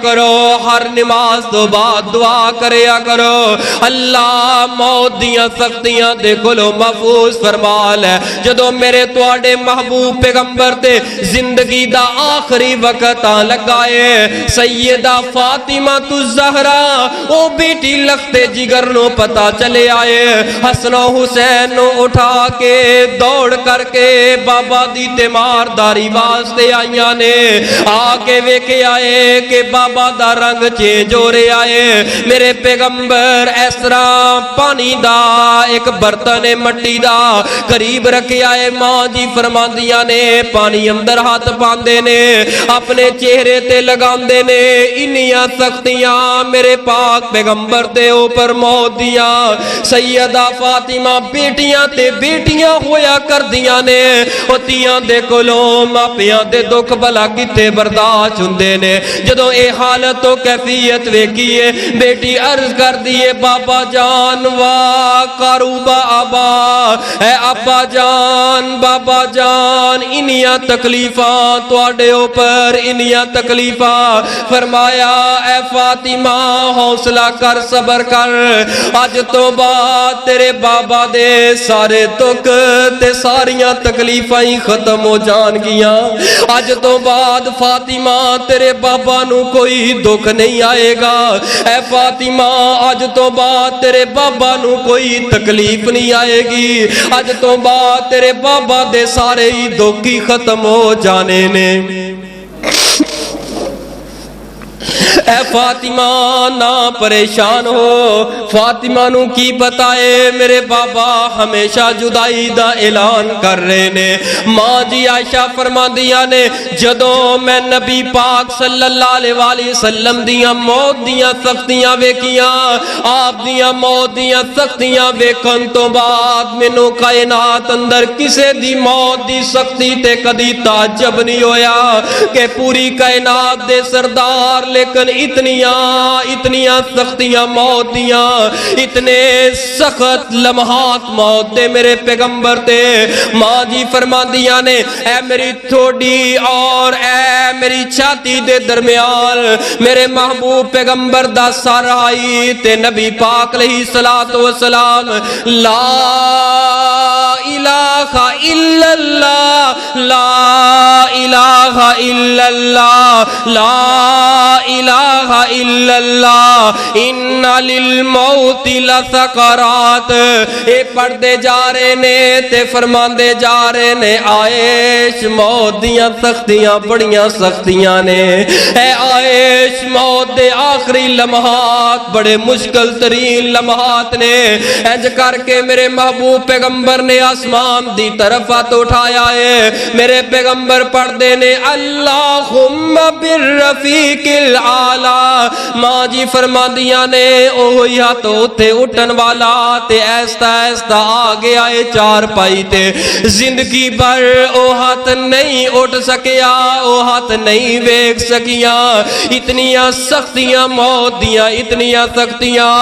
کرو، ہر نماز تو بعد دعا کریا کرو، اللہ موت دیاں سختیاں دے کولو محفوظ فرما لے۔ جدو میرے تواڈے محبوب پیغمبر تے زندگی دا آخری وقت آ لگائے، سیدہ فاطمہ الزہرا او بیٹی لخت جگر نو پتا چلے آئے، حسن و حسین نو اٹھا کے دوڑ کر کے بابا دی تیمارداری واسطے آئیاں نے، آ کے ویکھے آئے کہ بابا دا رنگ چینج ہو رہے آئے۔ میرے پیغمبر اس طرح پانی دا ایک برتن مٹی دا قریب رکھے آئے، ماں جی فرماندیاں نے پانی اندر ہاتھ پاندے نے، اپنے چہرے تے لگاندے نے، انیاں سختیاں میرے پاک پیغمبر تے اوپر موت دیاں۔ سیدہ فاطمہ بیٹیاں تے بیٹیاں ہویا کر دیاں نے، ہوتیاں دے کولوں ماپیاں دے دکھ بھلا کتے برداشت ہوندے نے۔ جدوں اے حالت و کیفیت ویکھیے، بیٹی عرض کر دیے بابا جان وا کاروبا آبا، اے ابا جان بابا جان انیاں تکلیفاں تواڈے اوپر، انیاں تکلیفاں۔ فرمایا اے فاطمہ حوصلہ کر، صبر کر، اج تو بعد تیرے بابا دے سارے دکھ تے ساریاں تکلیفاں ہی ختم ہو جان گیاں۔ اج تو بعد فاطمہ تیرے بابا نو کوئی دکھ نہیں آئے گا، اے فاطمہ اج تو بعد تیرے بابا نو کوئی تکلیف نہیں آئے گی، اج تو بعد تیرے بابا دے سارے ہی دکھ ہی ختم ہو جانے نے۔ اے فاطمہ نہ پریشان ہو، فاطمہ نو کی بتائے میرے بابا ہمیشہ جدائی دا اعلان کر رہے نے۔ ماں جی عائشہ فرماندیاں نے جدوں میں نبی پاک صلی اللہ علیہ وآلہ وسلم دیاں موت دیاں سختیاں ویکھیاں، آپ دیاں موت دیاں سختیاں ویکھن تو بعد مینوں کائنات اندر کسے دی موت دی سختی تے کدی تعجب نہیں ہویا کہ پوری کائنات دے سردار لیکن اتنیاں سختیاں موت دیاں، اتنے سخت لمحات موت دے میرے پیغمبر تے۔ ماں جی فرماندیاں نے اے میری تھوڑی اور اے میری چھاتی دے درمیان میرے محبوب پیغمبر دا سر آئی تے نبی پاک علیہ السلام لا الہ الا اللہ، لا الہ الا اللہ، لا الہ الا اللہ، ان للموت لسکرات۔ اے پڑھتے جا رہے نے تے فرماندے جا رہے نے عائش موت دیاں سختیاں بڑیاں سختیاں نے، اے عائش موت دے آخری لمحات بڑے مشکل ترین لمحات نے۔ انج کر کے میرے محبوب پیغمبر نے آسمان دی طرف ہاتھ اٹھایا ہے، میرے پیغمبر پڑھتے نے اللہم بالرفیق الاعلی۔ ماں جی فرماندیاں نے اوہی ہاتھ اوتے اٹھن والا تے ایستا ایستا آ گیا ہے چار پائی تے، زندگی بھر او ہاتھ نہیں اٹھ سکیا، او ہاتھ نہیں ویکھ سکیاں، اتنیاں سختیاں موت دیاں، اتنیاں سختیاں۔